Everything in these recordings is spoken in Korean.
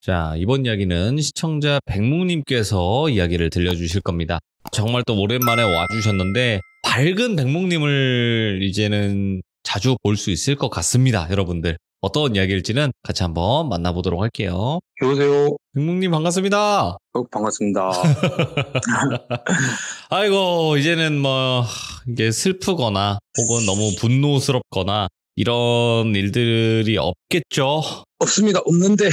자, 이번 이야기는 시청자 백묵님께서 이야기를 들려주실 겁니다. 정말 또 오랜만에 와주셨는데 밝은 백묵님을 이제는 자주 볼 수 있을 것 같습니다. 여러분들 어떤 이야기일지는 같이 한번 만나보도록 할게요. 여보세요. 백묵님 반갑습니다. 반갑습니다. 아이고 이제는 뭐 이게 슬프거나 혹은 너무 분노스럽거나 이런 일들이 없겠죠? 없습니다. 없는데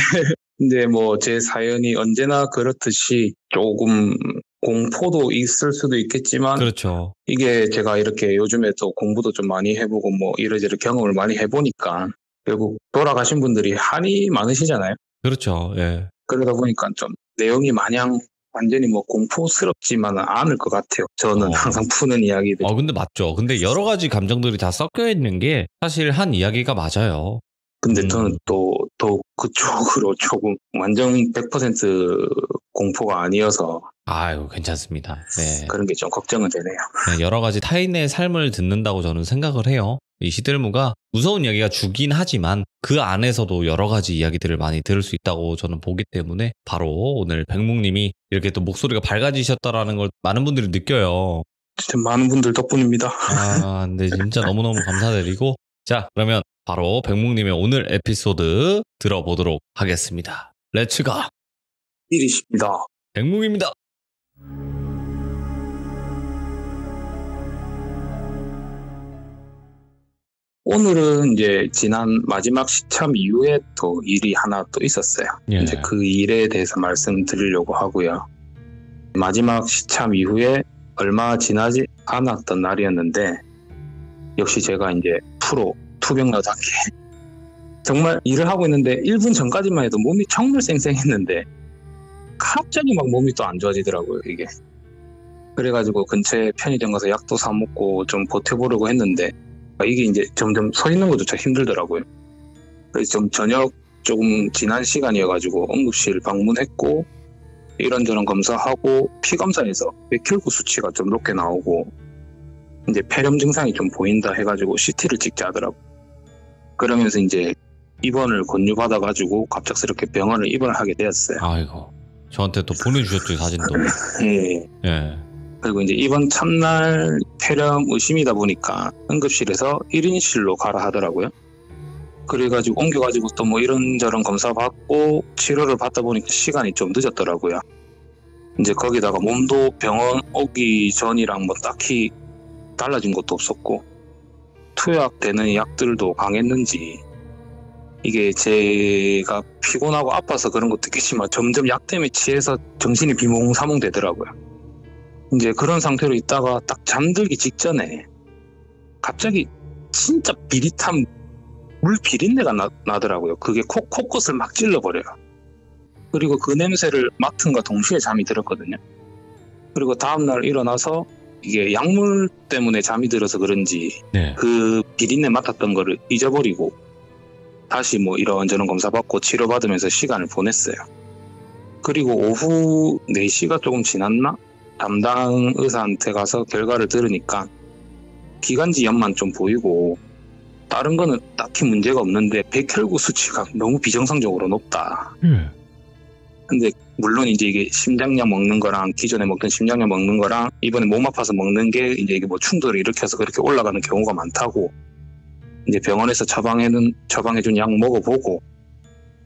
근데 뭐 제 사연이 언제나 그렇듯이 조금 공포도 있을 수도 있겠지만 그렇죠. 이게 제가 이렇게 요즘에 또 공부도 좀 많이 해보고 뭐 이러저러 경험을 많이 해보니까 결국 돌아가신 분들이 한이 많으시잖아요. 그렇죠. 예. 그러다 보니까 좀 내용이 마냥 완전히 뭐 공포스럽지만은 않을 것 같아요. 저는 항상 푸는 이야기들. 근데 맞죠. 근데 여러 가지 감정들이 다 섞여 있는 게 사실 한 이야기가 맞아요. 근데 저는 또 그쪽으로 조금 완전 100% 공포가 아니어서 아유 괜찮습니다. 네. 그런 게 좀 걱정은 되네요. 네, 여러 가지 타인의 삶을 듣는다고 저는 생각을 해요. 이 시들무가 무서운 이야기가 주긴 하지만 그 안에서도 여러 가지 이야기들을 많이 들을 수 있다고 저는 보기 때문에 바로 오늘 백묵님이 이렇게 또 목소리가 밝아지셨다라는 걸 많은 분들이 느껴요. 진짜 많은 분들 덕분입니다. 근데 진짜 너무너무 감사드리고 자 그러면 바로 백묵님의 오늘 에피소드 들어보도록 하겠습니다. 렛츠가 일이십니다. 백묵입니다. 오늘은 이제 지난 마지막 시참 이후에 또 일이 하나 또 있었어요. 예. 이제 그 일에 대해서 말씀드리려고 하고요. 마지막 시참 이후에 얼마 지나지 않았던 날이었는데 역시 제가 이제 프로 투병러답게 정말 일을 하고 있는데 1분 전까지만 해도 몸이 정말 쌩쌩했는데 갑자기 막 몸이 또 안 좋아지더라고요 이게. 그래가지고 근처에 편의점 가서 약도 사 먹고 좀 버텨보려고 했는데 이게 이제 점점 서 있는 것조차 힘들더라고요. 그래서 좀 저녁 조금 지난 시간이어가지고 응급실 방문했고 이런저런 검사하고 피 검사에서 백혈구 수치가 좀 높게 나오고 이제 폐렴 증상이 좀 보인다 해가지고 CT를 찍자 하더라고. 그러면서 이제 입원을 권유받아가지고 갑작스럽게 병원을 입원하게 되었어요. 아이고 저한테 또 보내주셨죠 사진도. 예. 예. 그리고 이제 입원 첫날 폐렴 의심이다 보니까 응급실에서 1인실로 가라 하더라고요. 그래가지고 옮겨가지고 또 뭐 이런저런 검사 받고 치료를 받다 보니까 시간이 좀 늦었더라고요. 이제 거기다가 몸도 병원 오기 전이랑 뭐 딱히 달라진 것도 없었고 투약되는 약들도 강했는지 이게 제가 피곤하고 아파서 그런 것도 있겠지만 점점 약 때문에 취해서 정신이 비몽사몽 되더라고요. 이제 그런 상태로 있다가 딱 잠들기 직전에 갑자기 진짜 비릿한 물 비린내가 나더라고요. 그게 코끝을 막 찔러버려요. 그리고 그 냄새를 맡은과 동시에 잠이 들었거든요. 그리고 다음날 일어나서 이게 약물 때문에 잠이 들어서 그런지 네. 그 비린내 맡았던 거를 잊어버리고 다시 뭐 이런저런 검사 받고 치료받으면서 시간을 보냈어요. 그리고 오후 4시가 조금 지났나? 담당 의사한테 가서 결과를 들으니까 기관지염만 좀 보이고 다른 거는 딱히 문제가 없는데 백혈구 수치가 너무 비정상적으로 높다. 근데 물론 이제 이게 심장약 먹는 거랑 기존에 먹던 심장약 먹는 거랑 이번에 몸 아파서 먹는 게 이제 이게 뭐 충돌을 일으켜서 그렇게 올라가는 경우가 많다고 이제 병원에서 처방해준 약 먹어보고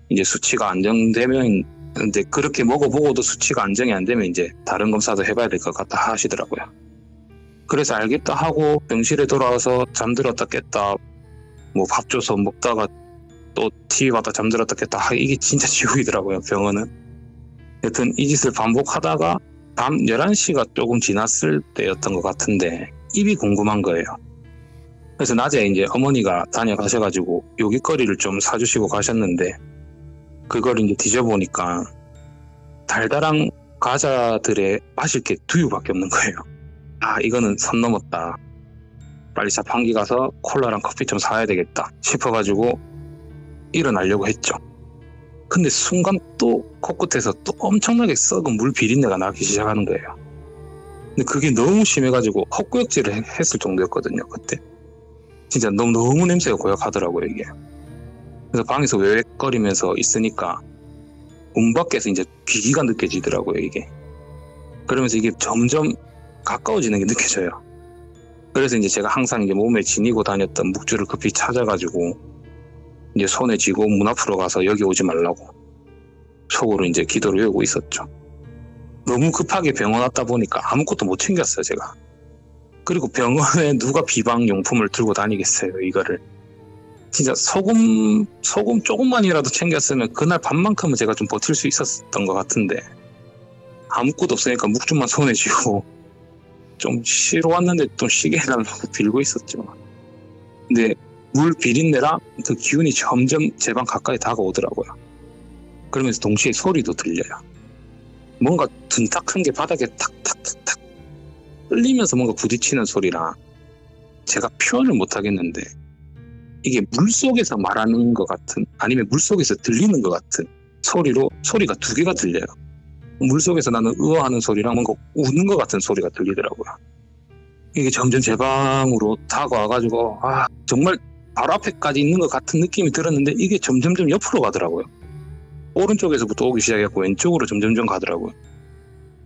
이제 수치가 안정되면 근데 그렇게 먹어보고도 수치가 안정이 안 되면 이제 다른 검사도 해봐야 될 것 같다 하시더라고요. 그래서 알겠다 하고 병실에 돌아와서 잠들었다 깼다 뭐 밥 줘서 먹다가 또 TV 봤다 잠들었다 깼다 이게 진짜 지옥이더라고요 병원은. 여튼 이 짓을 반복하다가 밤 11시가 조금 지났을 때였던 것 같은데 입이 궁금한 거예요. 그래서 낮에 이제 어머니가 다녀가셔가지고 요깃거리를 좀 사주시고 가셨는데 그걸 이제 뒤져보니까 달달한 과자들에 마실 게 두유밖에 없는 거예요. 이거는 선 넘었다. 빨리 자판기 가서 콜라랑 커피 좀 사야 되겠다 싶어가지고 일어나려고 했죠. 근데 순간 또 코끝에서 또 엄청나게 썩은 물 비린내가 나기 시작하는 거예요. 근데 그게 너무 심해가지고 헛구역질을 했을 정도였거든요 그때. 진짜 너무 냄새가 고약하더라고요 이게. 그래서 방에서 외웩거리면서 있으니까 문 밖에서 이제 기기가 느껴지더라고요, 이게. 그러면서 이게 점점 가까워지는 게 느껴져요. 그래서 이제 제가 항상 이제 몸에 지니고 다녔던 묵주를 급히 찾아가지고 이제 손에 쥐고 문 앞으로 가서 여기 오지 말라고 속으로 이제 기도를 외우고 있었죠. 너무 급하게 병원 왔다 보니까 아무것도 못 챙겼어요, 제가. 그리고 병원에 누가 비방용품을 들고 다니겠어요, 이거를. 진짜 소금 조금만이라도 챙겼으면 그날 밤만큼은 제가 좀 버틸 수 있었던 것 같은데 아무것도 없으니까 묵주만 손에 쥐고 좀 쉬러 왔는데 좀 쉬게 해달라고 빌고 있었죠. 근데 물 비린내랑 그 기운이 점점 제 방 가까이 다가오더라고요. 그러면서 동시에 소리도 들려요. 뭔가 둔탁한 게 바닥에 탁탁탁탁 끌리면서 뭔가 부딪히는 소리랑 제가 표현을 못 하겠는데 이게 물속에서 말하는 것 같은 아니면 물속에서 들리는 것 같은 소리가 두 개가 들려요. 물속에서 나는 으어하는 소리랑 뭔가 우는 것 같은 소리가 들리더라고요. 이게 점점 제 방으로 다가와가지고 정말 바로 앞에까지 있는 것 같은 느낌이 들었는데 이게 점점점 옆으로 가더라고요. 오른쪽에서부터 오기 시작했고 왼쪽으로 점점점 가더라고요.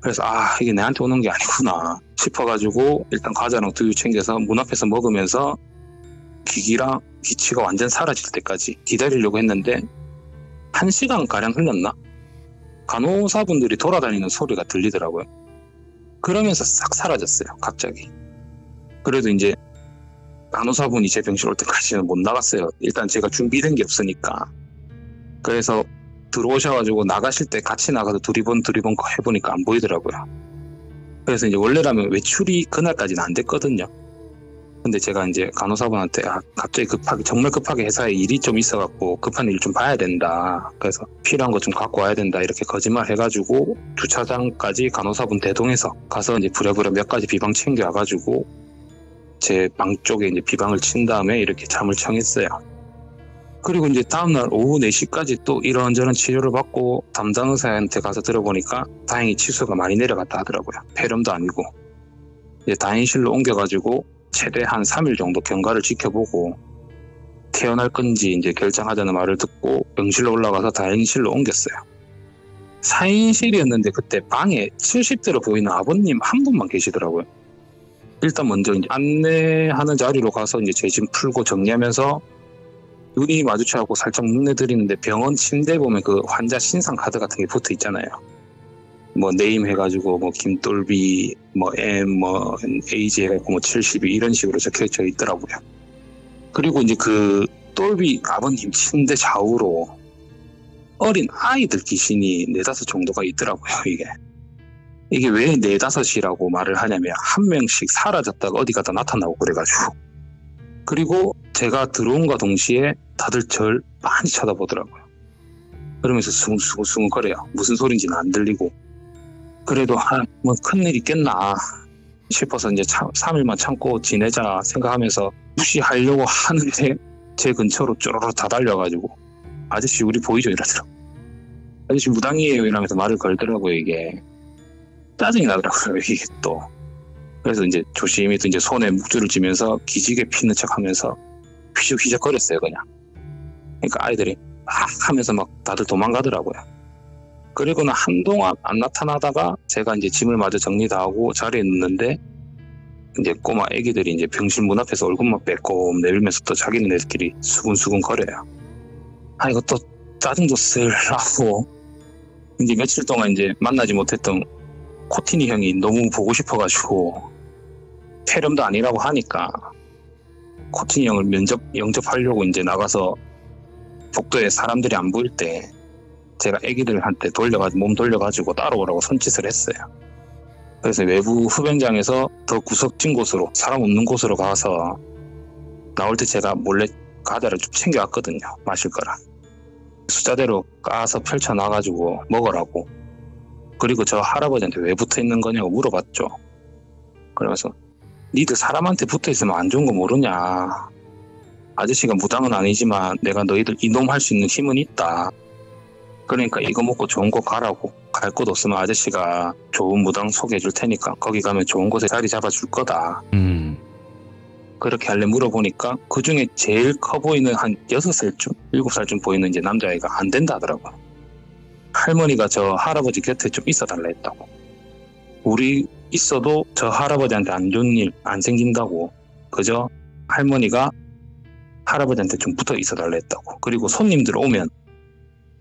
그래서 이게 내한테 오는 게 아니구나 싶어가지고 일단 과자랑 두유 챙겨서 문 앞에서 먹으면서 기기랑 기치가 완전 사라질 때까지 기다리려고 했는데 1시간가량 흘렀나? 간호사분들이 돌아다니는 소리가 들리더라고요. 그러면서 싹 사라졌어요, 갑자기. 그래도 이제 간호사분이 제 병실 올 때까지는 못 나갔어요. 일단 제가 준비된 게 없으니까. 그래서 들어오셔가지고 나가실 때 같이 나가서 두리번 해보니까 안 보이더라고요. 그래서 이제 원래라면 외출이 그날까지는 안 됐거든요. 근데 제가 이제 간호사분한테 갑자기 정말 급하게 회사에 일이 좀 있어갖고 급한 일 좀 봐야 된다. 그래서 필요한 거 좀 갖고 와야 된다. 이렇게 거짓말 해가지고 주차장까지 간호사분 대동해서 가서 이제 부랴부랴 몇 가지 비방 챙겨와가지고 제 방 쪽에 이제 비방을 친 다음에 이렇게 잠을 청했어요. 그리고 이제 다음날 오후 4시까지 또 이런저런 치료를 받고 담당 의사한테 가서 들어보니까 다행히 치수가 많이 내려갔다 하더라고요. 폐렴도 아니고. 이제 다인실로 옮겨가지고 최대한 3일 정도 경과를 지켜보고 퇴원할 건지 이제 결정하자는 말을 듣고 병실로 올라가서 다인실로 옮겼어요. 4인실이었는데 그때 방에 70대로 보이는 아버님 한 분만 계시더라고요. 일단 먼저 이제 안내하는 자리로 가서 이제 제 짐 풀고 정리하면서 눈이 마주쳐갖고 살짝 눈에 들이는데 병원 침대에 보면 그 환자 신상 카드 같은 게 붙어 있잖아요. 뭐 네임 해가지고 뭐 김돌비 M AG 해가지고 72 이런 식으로 적혀져 있더라고요. 그리고 이제 그 돌비 아버님 침대 좌우로 어린 아이들 귀신이 4-5 정도가 있더라고요. 이게 왜 4-5이라고 말을 하냐면 한 명씩 사라졌다가 어디 가다 나타나고 그래가지고. 그리고 제가 들어온과 동시에 다들 절 많이 쳐다보더라고요. 그러면서 숭숭숭 거려요. 무슨 소린지는 안 들리고. 그래도 뭐 큰일 있겠나 싶어서 이제 3일만 참고 지내자 생각하면서 무시하려고 하는데 제 근처로 쪼로로 다 달려가지고 아저씨 우리 보이죠? 이러더라고요. 아저씨 무당이에요 이러면서 말을 걸더라고요. 이게 짜증이 나더라고요. 이게 또. 그래서 이제 조심히 또 이제 손에 묵주를 쥐면서 기지개 피는 척 하면서 휘적휘적 거렸어요, 그냥. 그러니까 아이들이 막 하면서 막 다들 도망가더라고요. 그리고는 한동안 안 나타나다가 제가 이제 짐을 마저 정리 다 하고 자리에 눕는데 이제 꼬마 애기들이 이제 병실 문 앞에서 얼굴만 빼꼼 내밀면서 또 자기네들끼리 수근수근 거려요. 이거 또 짜증도 쓸라고 이제 며칠 동안 이제 만나지 못했던 코티니 형이 너무 보고 싶어가지고 폐렴도 아니라고 하니까 코티니 형을 영접하려고 이제 나가서 복도에 사람들이 안 보일 때 제가 애기들한테 몸 돌려가지고 따라오라고 손짓을 했어요. 그래서 외부 흡연장에서 더 구석진 곳으로 사람 없는 곳으로 가서 나올 때 제가 몰래 과자를 좀 챙겨왔거든요. 마실 거라. 숫자대로 까서 펼쳐놔가지고 먹으라고. 그리고 저 할아버지한테 왜 붙어있는 거냐고 물어봤죠. 그러면서 니들 사람한테 붙어있으면 안 좋은 거 모르냐. 아저씨가 무당은 아니지만 내가 너희들 이놈할 수 있는 힘은 있다. 그러니까 이거 먹고 좋은 곳 가라고. 갈 곳 없으면 아저씨가 좋은 무당 소개해 줄 테니까 거기 가면 좋은 곳에 자리 잡아줄 거다. 그렇게 할래 물어보니까 그중에 제일 커 보이는 한 6살쯤 7살쯤 보이는 이제 남자애가 안 된다 하더라고요. 할머니가 저 할아버지 곁에 좀 있어달라 했다고. 우리 있어도 저 할아버지한테 안 좋은 일 안 생긴다고. 그저 할머니가 할아버지한테 좀 붙어 있어달라 했다고. 그리고 손님들 오면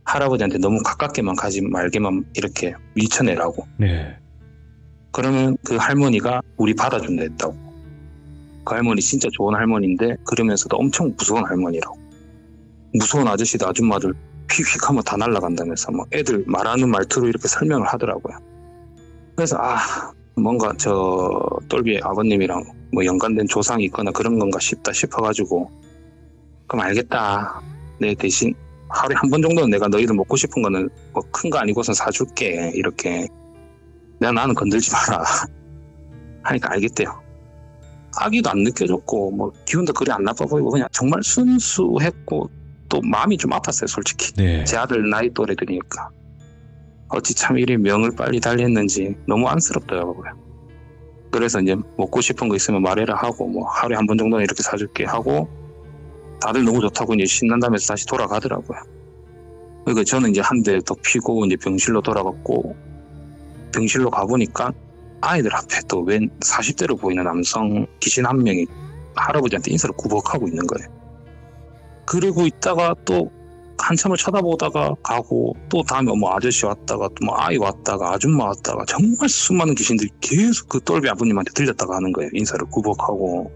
할아버지한테 너무 가깝게만 가지 말게만 이렇게 밀쳐내라고. 네. 그러면 그 할머니가 우리 받아준다 했다고. 그 할머니 진짜 좋은 할머니인데 그러면서도 엄청 무서운 할머니라고. 무서운 아저씨들 아줌마들 휙휙 하면 다 날아간다면서 막 애들 말하는 말투로 이렇게 설명을 하더라고요. 그래서 뭔가 저 똘비 아버님이랑 뭐 연관된 조상이 있거나 그런 건가 싶다 싶어가지고, 그럼 알겠다. 내 대신 하루에 한 번 정도는 내가 너희들 먹고 싶은 거는 뭐 큰 거 아니고선 사줄게. 이렇게. 나는 건들지 마라. 하니까 알겠대요. 아기도 안 느껴졌고 뭐 기운도 그리 안 나빠 보이고 그냥 정말 순수했고 또 마음이 좀 아팠어요, 솔직히. 네. 제 아들 나이 또래들이니까. 어찌 참 이리 명을 빨리 달리했는지 너무 안쓰럽더라고요. 그래서 이제 먹고 싶은 거 있으면 말해라 하고 뭐 하루에 한 번 정도는 이렇게 사줄게 하고 다들 너무 좋다고 이제 신난다면서 다시 돌아가더라고요. 그러니까 저는 이제 한 대 더 피고 이제 병실로 돌아갔고, 병실로 가보니까 아이들 앞에 또 웬 40대로 보이는 남성 귀신 한 명이 할아버지한테 인사를 구벅하고 있는 거예요. 그리고 있다가 또 한참을 쳐다보다가 가고, 또 다음에 뭐 아저씨 왔다가 또 뭐 아이 왔다가 아줌마 왔다가 정말 수많은 귀신들이 계속 그 똘비 아버님한테 들렸다가 하는 거예요. 인사를 구벅하고.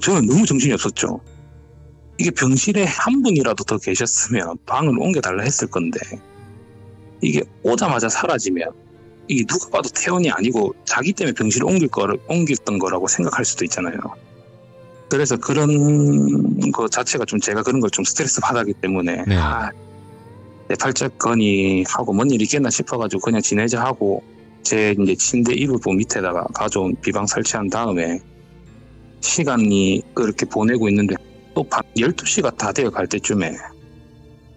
저는 너무 정신이 없었죠. 이게 병실에 한 분이라도 더 계셨으면 방을 옮겨달라 했을 건데, 이게 오자마자 사라지면 이게 누가 봐도 태연이 아니고 자기 때문에 병실을 옮겼던 거라고 생각할 수도 있잖아요. 그래서 그런 거 자체가 좀 제가 그런 걸 좀 스트레스 받았기 때문에 네. 내 팔자거니 하고 뭔 일 있겠나 싶어가지고 그냥 지내자 하고 제 이제 침대 이불부 밑에다가 가져온 비방 설치한 다음에 시간이 그렇게 보내고 있는데 또 밤 12시가 다 되어 갈 때쯤에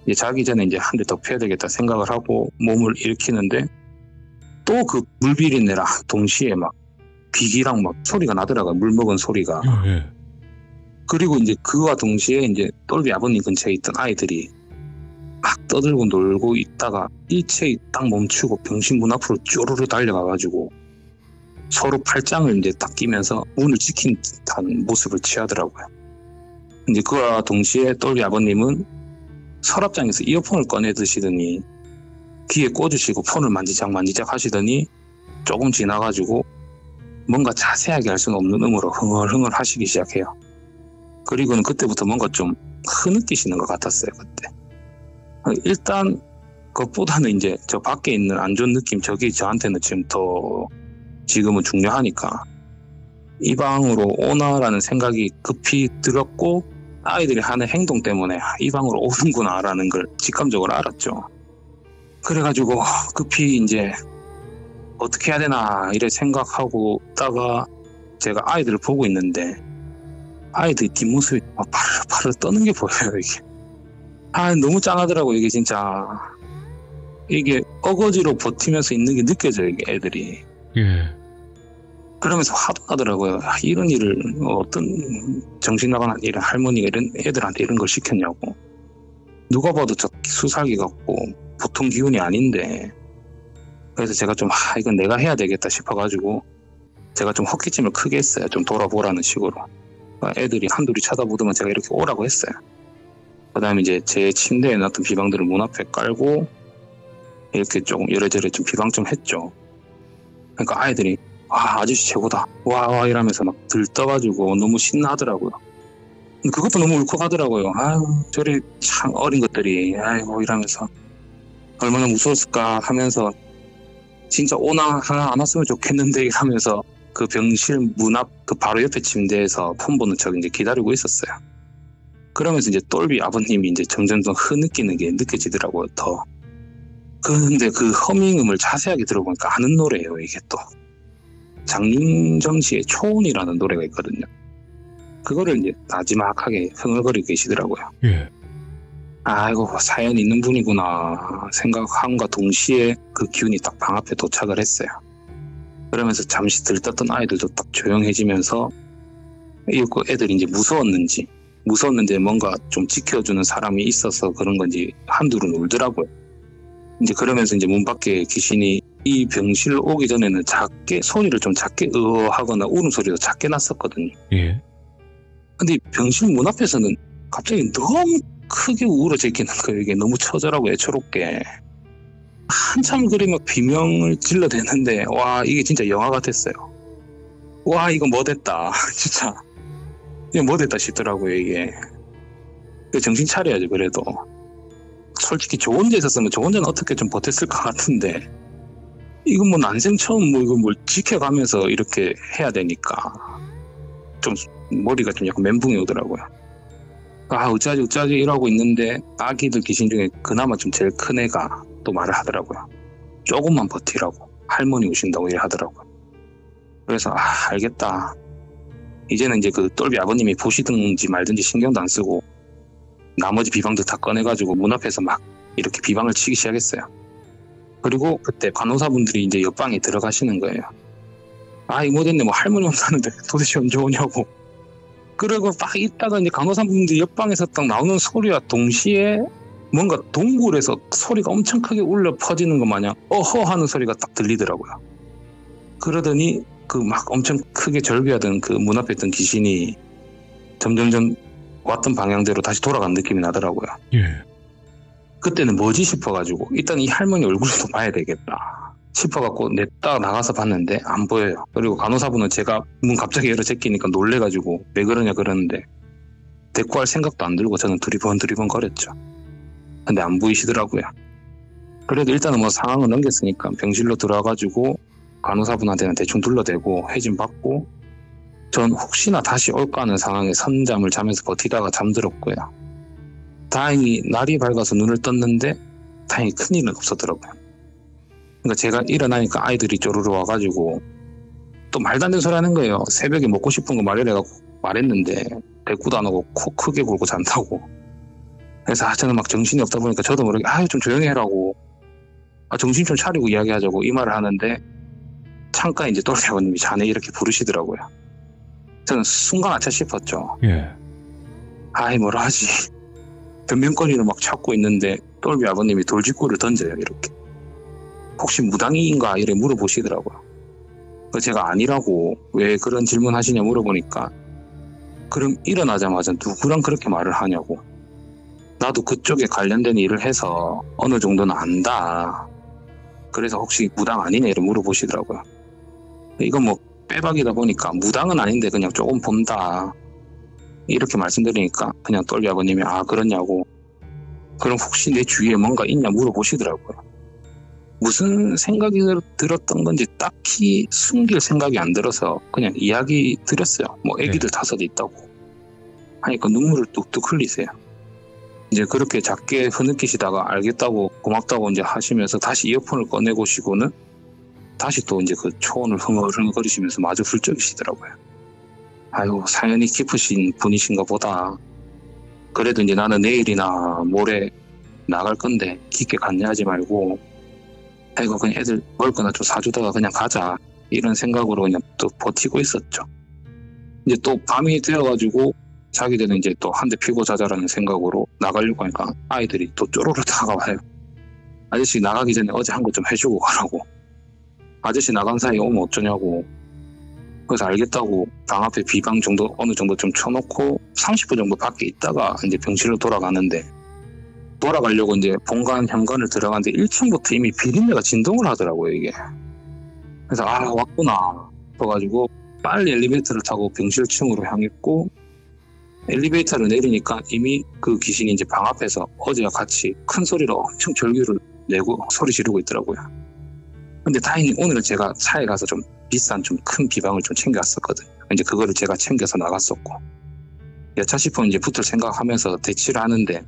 이제 자기 전에 이제 한 대 더 펴야 되겠다 생각을 하고 몸을 일으키는데 또 그 물비린내랑 동시에 막 비기랑 막 소리가 나더라고요. 물 먹은 소리가. 네. 그리고 이제 그와 동시에 이제 똘비 아버님 근처에 있던 아이들이 막 떠들고 놀고 있다가 일체히 딱 멈추고 병실 문 앞으로 쪼르르 달려가가지고 서로 팔짱을 이제 딱 끼면서 문을 지킨 듯한 모습을 취하더라고요. 이제 그와 동시에 똘비 아버님은 서랍장에서 이어폰을 꺼내 드시더니 귀에 꽂으시고 폰을 만지작 하시더니 조금 지나가지고 뭔가 자세하게 할 수는 없는 음으로 흥얼흥얼 하시기 시작해요. 그리고는 그때부터 뭔가 좀 흐느끼시는 것 같았어요, 그때. 일단 그것보다는 이제 저 밖에 있는 안 좋은 느낌, 저게 저한테는 지금은 중요하니까 이 방으로 오나라는 생각이 급히 들었고, 아이들이 하는 행동 때문에 이 방으로 오는구나라는 걸 직감적으로 알았죠. 그래가지고 급히 이제 어떻게 해야 되나 이래 생각하고 있다가 제가 아이들을 보고 있는데 아이들 뒷모습이 막 파르르 떠는 게 보여요, 이게. 너무 짠하더라고, 이게 진짜. 이게 어거지로 버티면서 있는 게 느껴져요, 이게 애들이. 예. 그러면서 화도 나더라고요. 이런 일을 어떤 정신 나간 이런 할머니가 이런 애들한테 이런 걸 시켰냐고. 누가 봐도 저 수사기 같고 보통 기운이 아닌데. 그래서 제가 좀 이건 내가 해야 되겠다 싶어가지고 제가 좀 헛기침을 크게 했어요. 좀 돌아보라는 식으로. 애들이 한둘이 쳐다보더만 제가 이렇게 오라고 했어요. 그 다음에 이제 제 침대에 놨던 비방들을 문 앞에 깔고 이렇게 조금 이래저래 좀 비방 좀 했죠. 그러니까 아이들이 아저씨 최고다 와 이러면서 막 들떠가지고 너무 신나하더라고요. 그것도 너무 울컥하더라고요. 저리 참 어린 것들이 아이고 이러면서 얼마나 무서웠을까 하면서 진짜 오나 하나 안 왔으면 좋겠는데 이러면서 그 병실 문 앞 그 바로 옆에 침대에서 폰 보는 척 이제 기다리고 있었어요. 그러면서 이제 똘비 아버님이 이제 점점 더 흐느끼는 게 느껴지더라고요, 더. 근데 그 허밍음을 자세하게 들어보니까 아는 노래예요, 이게 또. 장윤정 씨의 초혼이라는 노래가 있거든요. 그거를 이제 나지막하게 흥얼거리고 계시더라고요. 예. 아이고, 사연 있는 분이구나 생각함과 동시에 그 기운이 딱 방 앞에 도착을 했어요. 그러면서 잠시 들떴던 아이들도 딱 조용해지면서 애들이 이제 무서웠는데 뭔가 좀 지켜주는 사람이 있어서 그런 건지 한둘은 울더라고요. 이제 그러면서 이제 문 밖에 귀신이 이 병실로 오기 전에는 소리를 좀 작게 하거나 울음소리도 작게 났었거든요. 예. 근데 이 병실 문 앞에서는 갑자기 너무 크게 우울어지기는 거예요. 이게 너무 처절하고 애처롭게. 한참 그리면 비명을 질러대는데 와 이게 진짜 영화 같았어요. 와 이거 뭐 됐다. 진짜 이게 뭐 됐다 싶더라고요 이게. 정신 차려야죠 그래도. 솔직히 저 혼자 있었으면 저 혼자는 어떻게 좀 버텼을 것 같은데 이건 뭐 난생 처음 뭐 이거 뭘 지켜가면서 이렇게 해야 되니까 좀 머리가 좀 약간 멘붕이 오더라고요. 아 어쩌지 이러고 있는데 아기들 귀신 중에 그나마 좀 제일 큰 애가 또 말을 하더라고요. 조금만 버티라고 할머니 오신다고 이래 하더라고요. 그래서 알겠다. 이제는 이제 그 똘비 아버님이 보시든지 말든지 신경도 안 쓰고 나머지 비방들 다 꺼내가지고 문 앞에서 막 이렇게 비방을 치기 시작했어요. 그리고 그때 간호사분들이 이제 옆방에 들어가시는 거예요. 이거 됐네 뭐 할머니 온다는데 도대체 언제 오냐고. 그리고 막 있다가 이제 간호사분들이 옆방에서 딱 나오는 소리와 동시에 뭔가 동굴에서 소리가 엄청 크게 울려 퍼지는 것 마냥 어허 하는 소리가 딱 들리더라고요. 그러더니 그 막 엄청 크게 절규하던 그 문 앞에 있던 귀신이 점점점 왔던 방향대로 다시 돌아간 느낌이 나더라고요. 예. 그때는 뭐지 싶어가지고 일단 이 할머니 얼굴을 좀 봐야 되겠다 싶어갖고 냈다가 나가서 봤는데 안 보여요. 그리고 간호사분은 제가 문 갑자기 열어 제끼니까 놀래가지고 왜 그러냐 그러는데 대꾸할 생각도 안 들고 저는 두리번 거렸죠. 근데 안 보이시더라고요. 그래도 일단은 뭐 상황을 넘겼으니까 병실로 들어와가지고 간호사분한테는 대충 둘러대고 회진 받고 전 혹시나 다시 올까 하는 상황에 선잠을 자면서 버티다가 잠들었고요. 다행히 날이 밝아서 눈을 떴는데 다행히 큰일은 없었더라고요. 그러니까 제가 일어나니까 아이들이 쪼르르 와가지고 또 말도 안 되는 소리 하는 거예요. 새벽에 먹고 싶은 거 말해라고 말했는데 대꾸도 안 하고 코 크게 골고 잔다고. 그래서 저는 막 정신이 없다 보니까 저도 모르게 좀 조용히 해라고 정신 좀 차리고 이야기하자고 이 말을 하는데 창가에 이제 똘비 아버님이 자네 이렇게 부르시더라고요. 저는 순간 아차 싶었죠. 예. 뭐라 하지. 변명거리를 막 찾고 있는데 똘비 아버님이 돌직구를 던져요. 이렇게. 혹시 무당인가 이래 물어보시더라고요. 그래서 제가 아니라고 왜 그런 질문 하시냐 물어보니까 그럼 일어나자마자 누구랑 그렇게 말을 하냐고. 나도 그쪽에 관련된 일을 해서 어느 정도는 안다. 그래서 혹시 무당 아니냐 이래 물어보시더라고요. 이건 뭐 빼박이다 보니까 무당은 아닌데 그냥 조금 본다. 이렇게 말씀드리니까 그냥 똘비 아버님이 그러냐고. 그럼 혹시 내 주위에 뭔가 있냐 물어보시더라고요. 무슨 생각이 들었던 건지 딱히 숨길 생각이 안 들어서 그냥 이야기 드렸어요. 뭐 애기들 5 있다고. 하니까 눈물을 뚝뚝 흘리세요. 이제 그렇게 작게 흐느끼시다가 알겠다고 고맙다고 이제 하시면서 다시 이어폰을 꺼내보시고는 다시 또 이제 그 초원을 흥얼흥얼거리시면서 마주 훌쩍이시더라고요. 사연이 깊으신 분이신가 보다. 그래도 이제 나는 내일이나 모레 나갈 건데 깊게 관여하지 말고 그냥 애들 먹을 거나 좀 사주다가 그냥 가자 이런 생각으로 그냥 또 버티고 있었죠. 이제 또 밤이 되어가지고 자기 전에 이제 또 한 대 피고 자자라는 생각으로 나가려고 하니까 아이들이 또 쪼로로 다가와요. 아저씨 나가기 전에 어제 한 거 좀 해주고 가라고. 아저씨 나간 사이에 오면 어쩌냐고. 그래서 알겠다고 방 앞에 비방 정도 어느 정도 좀 쳐놓고 30분 정도 밖에 있다가 이제 병실로 돌아가는데 돌아가려고 이제 본관 현관을 들어가는데 1층부터 이미 비린내가 진동을 하더라고요 이게. 그래서 왔구나 그래가지고 빨리 엘리베이터를 타고 병실층으로 향했고 엘리베이터를 내리니까 이미 그 귀신이 이제 방 앞에서 어제와 같이 큰 소리로 엄청 절규를 내고 소리 지르고 있더라고요. 근데 다행히 오늘은 제가 차에 가서 좀 비싼 좀 큰 비방을 좀 챙겨왔었거든요. 이제 그거를 제가 챙겨서 나갔었고 여차 싶으면 이제 붙을 생각하면서 대치를 하는데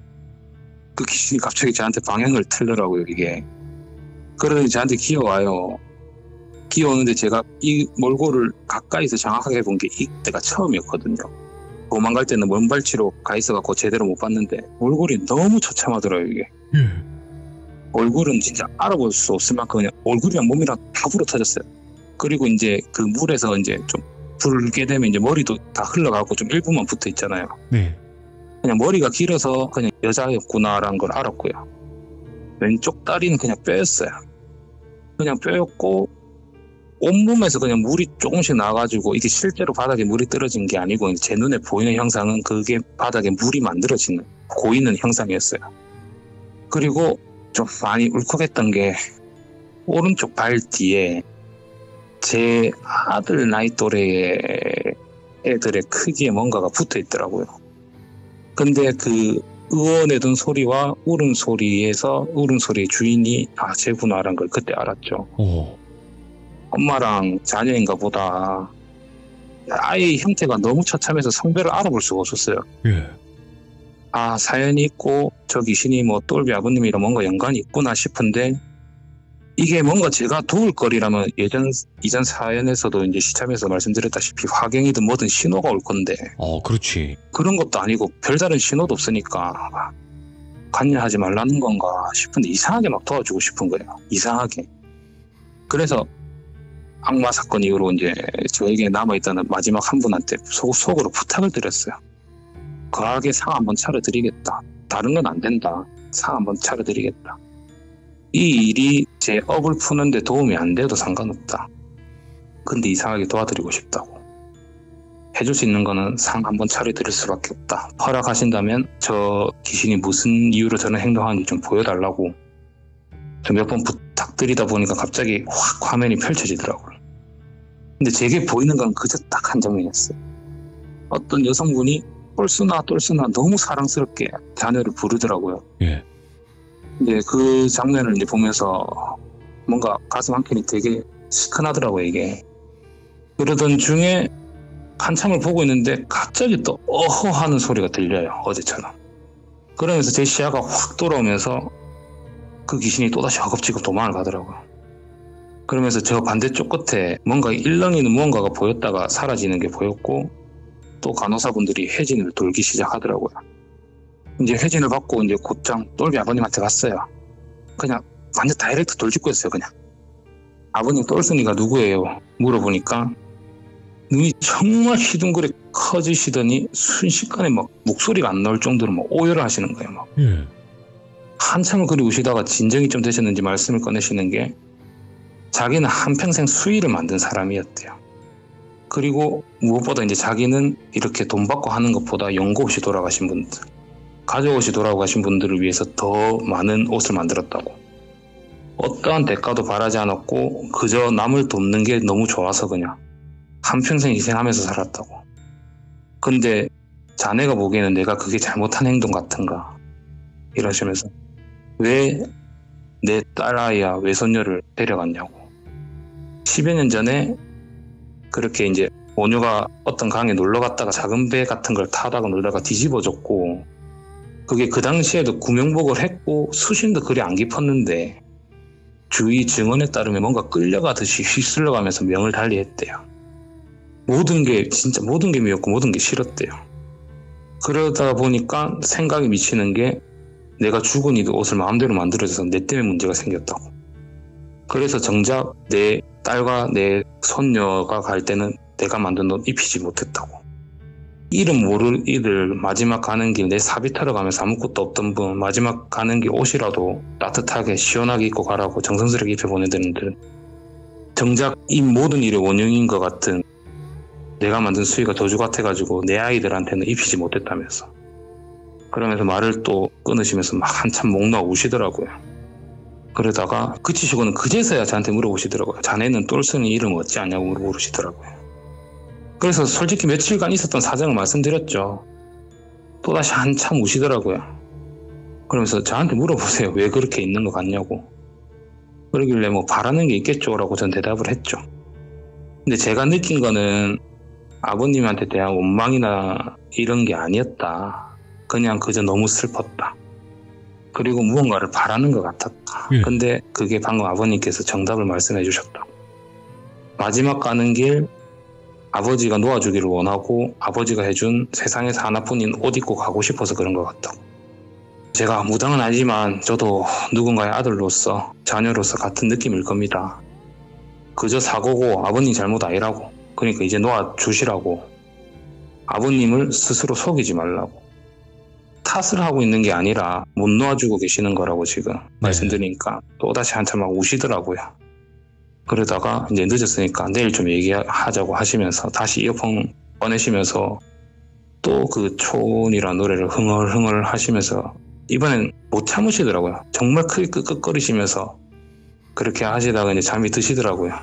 그 귀신이 갑자기 저한테 방향을 틀더라고요 이게. 그러더니 저한테 기어와요. 기어오는데 제가 이 몰골을 가까이서 정확하게 본 게 이때가 처음이었거든요. 도망갈 때는 먼발치로 가 있어갖고 제대로 못 봤는데 얼굴이 너무 처참하더라고요 이게. 얼굴은 진짜 알아볼 수 없을 만큼 그냥 얼굴이랑 몸이랑 다 불어터졌어요. 그리고 이제 그 물에서 이제 좀 불게 되면 이제 머리도 다 흘러가고 좀 일부만 붙어 있잖아요. 네. 그냥 머리가 길어서 그냥 여자였구나라는 걸 알았고요. 왼쪽 다리는 그냥 뼈였어요. 그냥 뼈였고 온몸에서 그냥 물이 조금씩 나가지고 이게 실제로 바닥에 물이 떨어진 게 아니고 제 눈에 보이는 형상은 그게 바닥에 물이 만들어지는 고이는 형상이었어요. 그리고 좀 많이 울컥했던 게 오른쪽 발 뒤에 제 아들 나이 또래의 애들의 크기에 뭔가가 붙어 있더라고요. 근데 그 의원내던 소리와 울음소리에서 울음소리의 주인이 쟤구나라는 걸 그때 알았죠. 엄마랑 자녀인가 보다. 아이의 형태가 너무 처참해서 성별을 알아볼 수가 없었어요. 예. 사연이 있고 저 귀신이 뭐 똘비 아버님이랑 뭔가 연관이 있구나 싶은데 이게 뭔가 제가 도울 거리라면 이전 사연에서도 이제 시참에서 말씀드렸다시피 화경이든 뭐든 신호가 올 건데 그렇지. 그런 것도 아니고 별다른 신호도 없으니까 관여하지 말라는 건가 싶은데 이상하게 막 도와주고 싶은 거예요. 이상하게. 그래서 악마 사건 이후로 이제 저에게 남아있다는 마지막 한 분한테 속으로 부탁을 드렸어요. 거하게 상 한번 차려드리겠다. 다른 건 안 된다. 상 한번 차려드리겠다. 이 일이 제 업을 푸는데 도움이 안 돼도 상관없다. 근데 이상하게 도와드리고 싶다고. 해줄 수 있는 거는 상 한번 차려드릴 수밖에 없다. 허락하신다면 저 귀신이 무슨 이유로 저런 행동하는지 좀 보여달라고 몇 번 부탁드리다 보니까 갑자기 확 화면이 펼쳐지더라고요. 근데 제게 보이는 건 그저 딱 한 장면이었어요. 어떤 여성분이 똘순아 너무 사랑스럽게 자녀를 부르더라고요. 예. 근데 그 장면을 이제 보면서 뭔가 가슴 한켠이 되게 시큰하더라고요, 이게. 그러던 중에 한참을 보고 있는데 갑자기 또 어허 하는 소리가 들려요, 어제처럼. 그러면서 제 시야가 확 돌아오면서 그 귀신이 또다시 허겁지겁 도망을 가더라고요. 그러면서 저 반대쪽 끝에 뭔가 일렁이는 무언가가 보였다가 사라지는 게 보였고 또 간호사분들이 회진을 돌기 시작하더라고요. 이제 회진을 받고 이제 곧장 똘비 아버님한테 갔어요. 그냥 완전 다이렉트 돌직구였어요. 그냥 아버님 똘순이가 누구예요? 물어보니까 눈이 정말 휘둥그레 커지시더니 순식간에 막 목소리가 안 나올 정도로 막 오열을 하시는 거예요. 막. 한참을 그리우시다가 진정이 좀 되셨는지 말씀을 꺼내시는 게 자기는 한평생 수의를 만든 사람이었대요. 그리고 무엇보다 이제 자기는 이렇게 돈 받고 하는 것보다 연고 없이 돌아가신 분들, 가족 없이 돌아가신 분들을 위해서 더 많은 옷을 만들었다고. 어떠한 대가도 바라지 않았고 그저 남을 돕는 게 너무 좋아서 그냥 한평생 희생하면서 살았다고. 근데 자네가 보기에는 내가 그게 잘못한 행동 같은가 이러시면서 왜 내 딸아이야 외손녀를 데려갔냐고. 10여 년 전에 그렇게 이제 모녀가 어떤 강에 놀러 갔다가 작은 배 같은 걸 타다가 놀다가 뒤집어졌고 그게 그 당시에도 구명복을 했고 수심도 그리 안 깊었는데 주위 증언에 따르면 뭔가 끌려가듯이 휩쓸려가면서 명을 달리했대요. 모든 게 진짜 모든 게 미웠고 모든 게 싫었대요. 그러다 보니까 생각이 미치는 게 내가 죽은이도 옷을 마음대로 만들어줘서 내 때문에 문제가 생겼다고. 그래서 정작 내 딸과 내 손녀가 갈 때는 내가 만든 옷 입히지 못했다고. 이름 모를 이들 마지막 가는 길 내 사비 타러 가면서 아무것도 없던 분 마지막 가는 길 옷이라도 따뜻하게 시원하게 입고 가라고 정성스럽게 입혀보내드는데 정작 이 모든 일의 원흉인 것 같은 내가 만든 수의가 저주 같아가지고 내 아이들한테는 입히지 못했다면서. 그러면서 말을 또 끊으시면서 막 한참 목 놓아 우시더라고요. 그러다가 그치시고는 그제서야 저한테 물어보시더라고요. 자네는 똘순이 이름 어찌 아냐고 물으시더라고요. 그래서 솔직히 며칠간 있었던 사정을 말씀드렸죠. 또다시 한참 우시더라고요. 그러면서 저한테 물어보세요. 왜 그렇게 있는 것 같냐고. 그러길래 뭐 바라는 게 있겠죠 라고 전 대답을 했죠. 근데 제가 느낀 거는 아버님한테 대한 원망이나 이런 게 아니었다. 그냥 그저 너무 슬펐다. 그리고 무언가를 바라는 것 같았다. 근데 그게 방금 아버님께서 정답을 말씀해 주셨다. 마지막 가는 길 아버지가 놓아주기를 원하고 아버지가 해준 세상에서 하나뿐인 옷 입고 가고 싶어서 그런 것 같다고. 제가 무당은 아니지만 저도 누군가의 아들로서 자녀로서 같은 느낌일 겁니다. 그저 사고고 아버님 잘못 아니라고. 그러니까 이제 놓아주시라고. 아버님을 스스로 속이지 말라고. 탓을 하고 있는 게 아니라 못 놓아주고 계시는 거라고 지금 말씀드리니까 또다시 한참 막 우시더라고요. 그러다가 이제 늦었으니까 내일 좀 얘기하자고 하시면서 다시 이어폰 꺼내시면서 또 그 초혼이라는 노래를 흥얼흥얼 하시면서 이번엔 못 참으시더라고요. 정말 크게 끄끄거리시면서 그렇게 하시다가 이제 잠이 드시더라고요.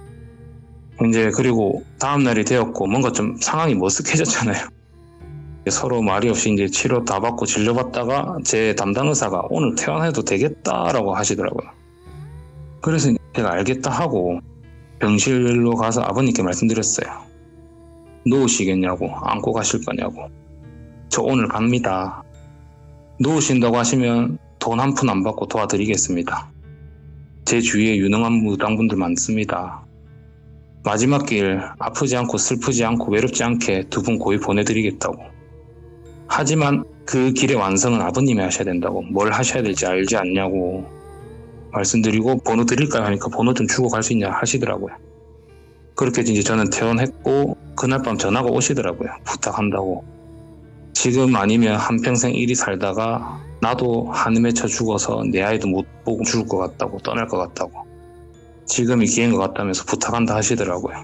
이제 그리고 다음 날이 되었고 뭔가 좀 상황이 머쓱해졌잖아요. 서로 말이 없이 이제 치료 다 받고 진료받다가 제 담당 의사가 오늘 퇴원해도 되겠다라고 하시더라고요. 그래서 제가 알겠다 하고 병실로 가서 아버님께 말씀드렸어요. 누우시겠냐고, 안고 가실 거냐고. 저 오늘 갑니다. 누우신다고 하시면 돈 한 푼 안 받고 도와드리겠습니다. 제 주위에 유능한 무당분들 많습니다. 마지막 길 아프지 않고 슬프지 않고 외롭지 않게 두 분 고이 보내드리겠다고. 하지만 그 길의 완성은 아버님이 하셔야 된다고. 뭘 하셔야 될지 알지 않냐고 말씀드리고 번호 드릴까요 하니까 번호 좀 주고 갈 수 있냐 하시더라고요. 그렇게 이제 저는 퇴원했고 그날 밤 전화가 오시더라고요. 부탁한다고. 지금 아니면 한평생 이리 살다가 나도 한에 맺혀 죽어서 내 아이도 못 보고 죽을 것 같다고, 떠날 것 같다고. 지금이 기회인 것 같다면서 부탁한다 하시더라고요.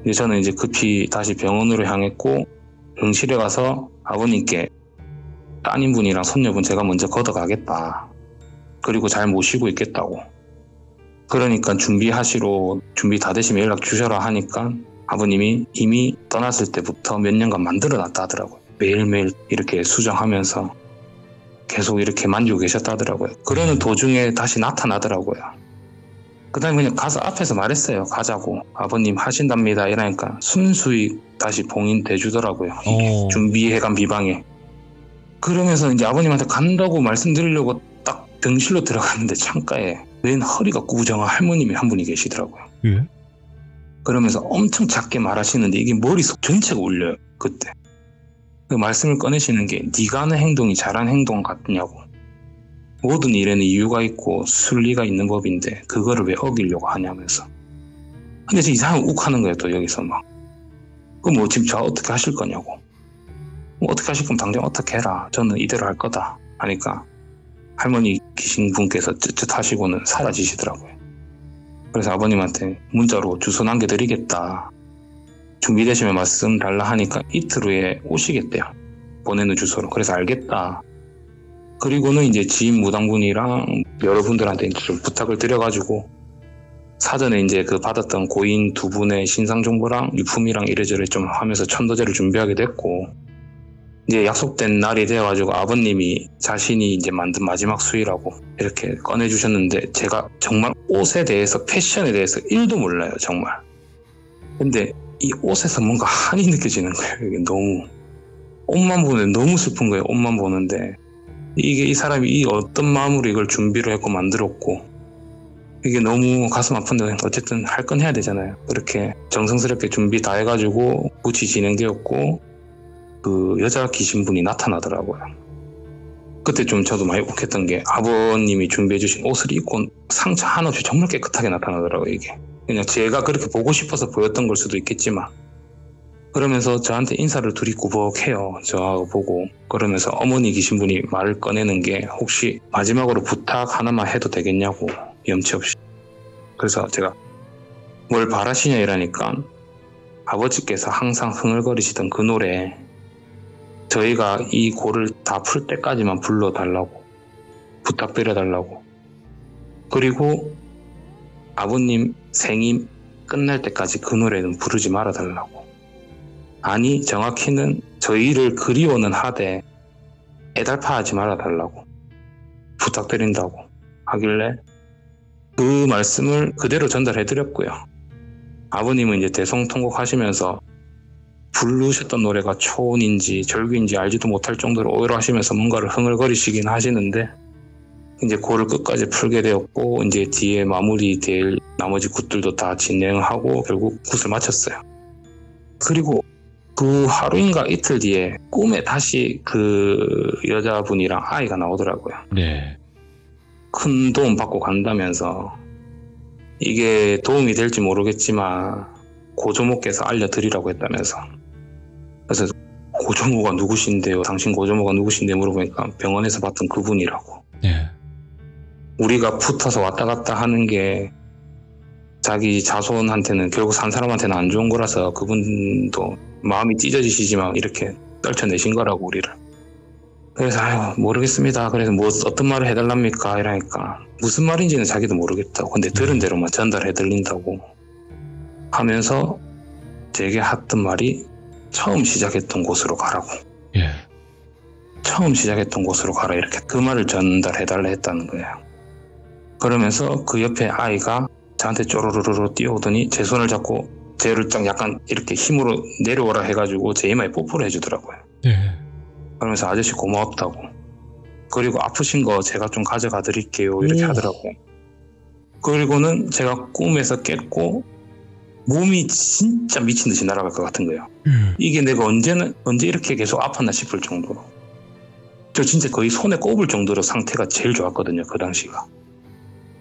이제 저는 이제 급히 다시 병원으로 향했고 병실에 가서 아버님께 따님분이랑 손녀분 제가 먼저 걷어가겠다. 그리고 잘 모시고 있겠다고. 그러니까 준비하시러 준비 다 되시면 연락 주셔라 하니까 아버님이 이미 떠났을 때부터 몇 년간 만들어놨다 하더라고요. 매일매일 이렇게 수정하면서 계속 이렇게 만지고 계셨다 하더라고요. 그러는 도중에 다시 나타나더라고요. 그 다음에 그냥 가서 앞에서 말했어요. 가자고. 아버님 하신답니다. 이러니까 순수히 다시 봉인돼주더라고요. 준비해간 비방에. 그러면서 이제 아버님한테 간다고 말씀드리려고 딱 병실로 들어갔는데 창가에 웬 허리가 구부정한 할머님이 한 분이 계시더라고요. 예? 그러면서 엄청 작게 말하시는데 이게 머릿속 전체가 울려요. 그때. 그 말씀을 꺼내시는 게 네가 하는 행동이 잘한 행동 같냐고. 모든 일에는 이유가 있고 순리가 있는 법인데 그거를 왜 어기려고 하냐면서. 근데 이 사람은 욱하는 거예요. 또 여기서 막. 그럼 뭐 지금 저 어떻게 하실 거냐고. 뭐 어떻게 하실 거면 당장 어떻게 해라. 저는 이대로 할 거다 하니까 할머니 계신 분께서 쯧쯧하시고는 사라지시더라고요. 그래서 아버님한테 문자로 주소 남겨드리겠다. 준비되시면 말씀 달라 하니까 이틀 후에 오시겠대요. 보내는 주소로. 그래서 알겠다. 그리고는 이제 지인 무당분이랑 여러분들한테 이제 좀 부탁을 드려가지고 사전에 이제 그 받았던 고인 두 분의 신상 정보랑 유품이랑 이래저래 좀 하면서 천도제를 준비하게 됐고 이제 약속된 날이 되어가지고 아버님이 자신이 이제 만든 마지막 수의라고 이렇게 꺼내주셨는데 제가 정말 옷에 대해서 패션에 대해서 1도 몰라요. 정말. 근데 이 옷에서 뭔가 한이 느껴지는 거예요. 이게 너무 옷만 보는데 너무 슬픈 거예요. 옷만 보는데 이게 이 사람이 이 어떤 마음으로 이걸 준비를 했고 만들었고 이게 너무 가슴 아픈데 어쨌든 할 건 해야 되잖아요. 그렇게 정성스럽게 준비 다 해가지고 무치 진행되었고 그 여자 귀신분이 나타나더라고요. 그때 좀 저도 많이 욱했던 게 아버님이 준비해주신 옷을 입고 상처 하나 없이 정말 깨끗하게 나타나더라고요. 이게 그냥 제가 그렇게 보고 싶어서 보였던 걸 수도 있겠지만 그러면서 저한테 인사를 둘이 꾸벅해요. 저하고 보고 그러면서 어머니 귀신분이 말을 꺼내는 게 혹시 마지막으로 부탁 하나만 해도 되겠냐고 염치 없이. 그래서 제가 뭘 바라시냐 이러니까 아버지께서 항상 흥얼거리시던 그 노래 저희가 이 고를 다 풀 때까지만 불러달라고 부탁드려달라고 그리고 아버님 생임 끝날 때까지 그 노래는 부르지 말아달라고 아니 정확히는 저희를 그리워는 하되 애달파하지 말아달라고 부탁드린다고 하길래 그 말씀을 그대로 전달해드렸고요. 아버님은 이제 대성통곡 하시면서 부르셨던 노래가 초혼인지 절규인지 알지도 못할 정도로 오열하시면서 뭔가를 흥얼거리시긴 하시는데 이제 고를 끝까지 풀게 되었고 이제 뒤에 마무리될 나머지 굿들도 다 진행하고 결국 굿을 마쳤어요. 그리고 그 하루인가 이틀 뒤에 꿈에 다시 그 여자분이랑 아이가 나오더라고요. 네. 큰 도움 받고 간다면서 이게 도움이 될지 모르겠지만 고조모께서 알려드리라고 했다면서 그래서 고조모가 누구신데요? 당신 고조모가 누구신데 물어보니까 병원에서 봤던 그분이라고. 예. 우리가 붙어서 왔다 갔다 하는 게 자기 자손한테는 결국 산 사람한테는 안 좋은 거라서 그분도 마음이 찢어지시지만 이렇게 떨쳐내신 거라고 우리를. 그래서 아유 모르겠습니다. 그래서 뭐 어떤 말을 해달랍니까 이러니까 무슨 말인지는 자기도 모르겠다고. 근데 들은 대로만 전달해드린다고 하면서 제게 했던 말이 처음 시작했던 곳으로 가라고. 예. 처음 시작했던 곳으로 가라 이렇게 그 말을 전달해달라 했다는 거예요. 그러면서 그 옆에 아이가 저한테 쪼르르르 뛰어오더니 제 손을 잡고 쟤를 딱 약간 이렇게 힘으로 내려오라 해가지고 제 이마에 뽀뽀를 해주더라고요. 예. 그러면서 아저씨 고마웠다고. 그리고 아프신 거 제가 좀 가져가 드릴게요 이렇게 하더라고요. 그리고는 제가 꿈에서 깼고 몸이 진짜 미친 듯이 날아갈 것 같은 거예요. 이게 내가 언제 이렇게 계속 아팠나 싶을 정도로. 저 진짜 거의 손에 꼽을 정도로 상태가 제일 좋았거든요 그 당시가.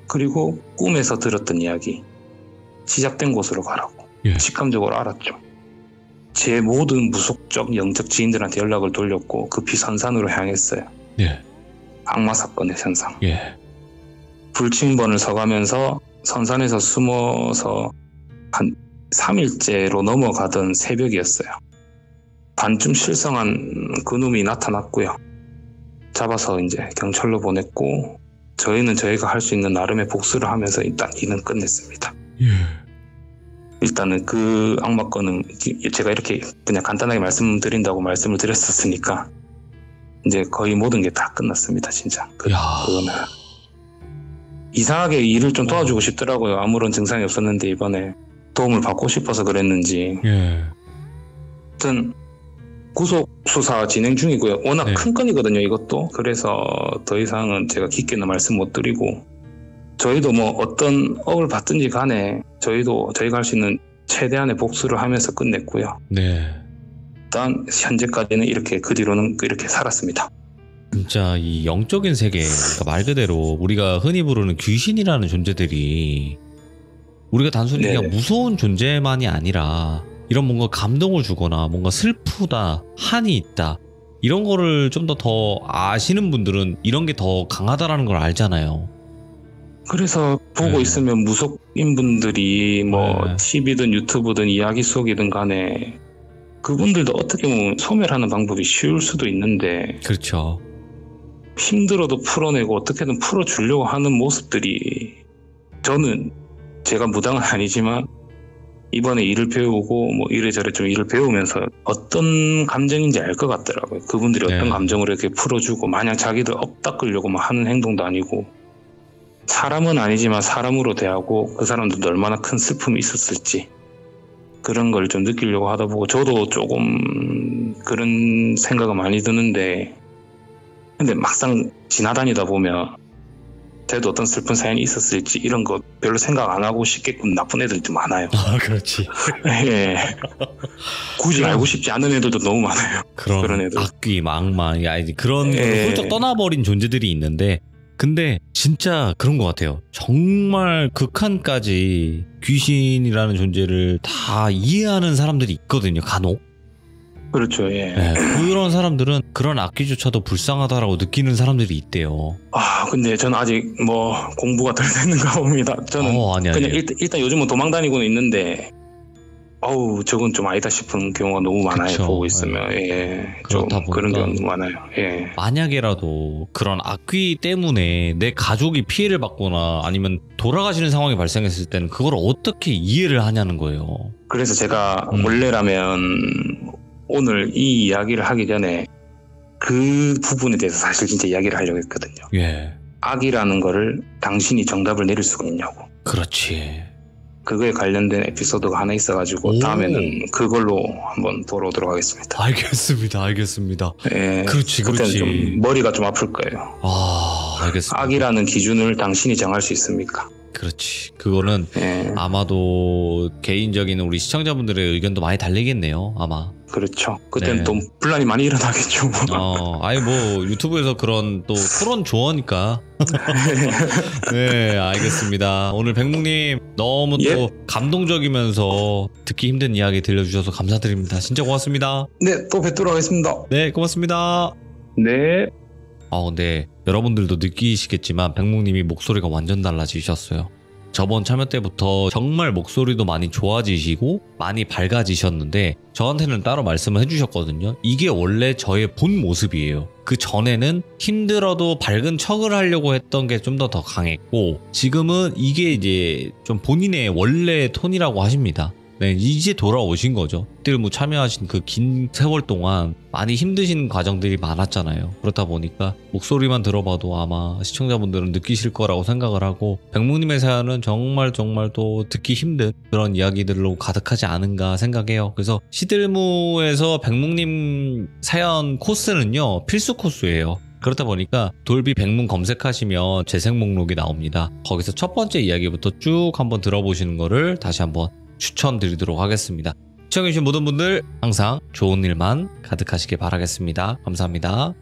그리고 꿈에서 들었던 이야기 시작된 곳으로 가라고. 예. 직감적으로 알았죠. 제 모든 무속적 영적 지인들한테 연락을 돌렸고 급히 선산으로 향했어요. 예. 악마 사건의 현상. 예. 불침번을 서가면서 선산에서 숨어서 한 3일째로 넘어가던 새벽이었어요. 반쯤 실성한 그놈이 나타났고요. 잡아서 이제 경찰로 보냈고 저희는 저희가 할 수 있는 나름의 복수를 하면서 일단 일은 끝냈습니다. 예. 일단은 그 악마 건은 제가 이렇게 그냥 간단하게 말씀드린다고 말씀을 드렸었으니까 이제 거의 모든 게 다 끝났습니다. 진짜 그거는 이상하게 일을 좀 도와주고 싶더라고요. 아무런 증상이 없었는데 이번에 도움을 받고 싶어서 그랬는지. 예. 하여튼 구속 수사 진행 중이고요. 워낙 네. 큰 건이거든요 이것도. 그래서 더 이상은 제가 깊게는 말씀 못 드리고 저희도 뭐 어떤 업을 받든지 간에 저희가 할 수 있는 최대한의 복수를 하면서 끝냈고요. 네. 일단 현재까지는 이렇게 그 뒤로는 이렇게 살았습니다. 진짜 이 영적인 세계, 그러니까 말 그대로 우리가 흔히 부르는 귀신이라는 존재들이 우리가 단순히 네네. 그냥 무서운 존재만이 아니라 이런 뭔가 감동을 주거나 뭔가 슬프다, 한이 있다 이런 거를 좀 더 아시는 분들은 이런 게 더 강하다라는 걸 알잖아요. 그래서 보고 네. 있으면 무속인 분들이 뭐 네. TV든 유튜브든 이야기 속이든 간에 그분들도 어떻게 보면 소멸하는 방법이 쉬울 수도 있는데 그렇죠. 힘들어도 풀어내고 어떻게든 풀어주려고 하는 모습들이 저는 제가 무당은 아니지만 이번에 일을 배우고 뭐 이래저래 좀 일을 배우면서 어떤 감정인지 알 것 같더라고요. 그분들이 네. 어떤 감정을 이렇게 풀어주고 마냥 자기들 업 닦으려고 막 하는 행동도 아니고 사람은 아니지만 사람으로 대하고 그 사람들도 얼마나 큰 슬픔이 있었을지 그런 걸 좀 느끼려고 하다 보고 저도 조금 그런 생각은 많이 드는데 근데 막상 지나다니다 보면 저도 어떤 슬픈 사연이 있었을지 이런 거 별로 생각 안 하고 싶게끔 나쁜 애들도 많아요. 아, 그렇지. 예. 굳이 알고 싶지 않은 애들도 너무 많아요. 그런 그런 애들. 악귀, 악마, 그런 예. 훌쩍 떠나버린 존재들이 있는데 근데 진짜 그런 것 같아요. 정말 극한까지 귀신이라는 존재를 다 이해하는 사람들이 있거든요. 간혹. 그렇죠. 예. 네, 그런 사람들은 그런 악기조차도 불쌍하다라고 느끼는 사람들이 있대요. 아 근데 저는 아직 뭐 공부가 덜 됐는가 봅니다. 저는 아니. 그냥 일단 요즘은 도망 다니고는 있는데 어우 저건 좀 아니다 싶은 경우가 너무 많아요. 그쵸. 보고 있으면 예. 좀 그렇다 그런 보니까. 경우 많아요. 예. 만약에라도 그런 악귀 때문에 내 가족이 피해를 받거나 아니면 돌아가시는 상황이 발생했을 때는 그걸 어떻게 이해를 하냐는 거예요. 그래서 제가 원래라면 오늘 이 이야기를 하기 전에 그 부분에 대해서 사실 진짜 이야기를 하려고 했거든요. 예. 악이라는 거를 당신이 정답을 내릴 수가 있냐고. 그렇지. 그거에 관련된 에피소드가 하나 있어가지고 오. 다음에는 그걸로 한번 돌아오도록 하겠습니다. 알겠습니다. 예, 그렇지. 그때는 좀 머리가 좀 아플 거예요. 알겠습니다. 악이라는 기준을 당신이 정할 수 있습니까? 그렇지. 그거는 예, 아마도 개인적인 우리 시청자분들의 의견도 많이 달리겠네요. 아마. 그렇죠. 그때는 네. 또 분란이 많이 일어나겠죠. 아니 뭐 유튜브에서 그런 또 토론 좋아하니까. 네, 알겠습니다. 오늘 백묵님 너무 예. 또 감동적이면서 듣기 힘든 이야기 들려주셔서 감사드립니다. 진짜 고맙습니다. 네, 또 뵙도록 하겠습니다. 네, 고맙습니다. 네. 근데 여러분들도 느끼시겠지만 백묵님이 목소리가 완전 달라지셨어요. 저번 참여 때부터 정말 목소리도 많이 좋아지시고 많이 밝아지셨는데 저한테는 따로 말씀을 해주셨거든요. 이게 원래 저의 본 모습이에요. 그 전에는 힘들어도 밝은 척을 하려고 했던 게 좀 더 강했고 지금은 이게 이제 좀 본인의 원래 톤이라고 하십니다. 네, 이제 돌아오신 거죠. 그때 뭐 참여하신 그 긴 세월 동안 많이 힘드신 과정들이 많았잖아요. 그렇다 보니까 목소리만 들어봐도 아마 시청자분들은 느끼실 거라고 생각을 하고 백묵님의 사연은 정말 또 듣기 힘든 그런 이야기들로 가득하지 않은가 생각해요. 그래서 시들무에서 백묵님 사연 코스는요 필수 코스예요. 그렇다 보니까 돌비 백문 검색하시면 재생 목록이 나옵니다. 거기서 첫 번째 이야기부터 쭉 한번 들어보시는 거를 다시 한번 추천드리도록 하겠습니다. 시청해주신 모든 분들 항상 좋은 일만 가득하시길 바라겠습니다. 감사합니다.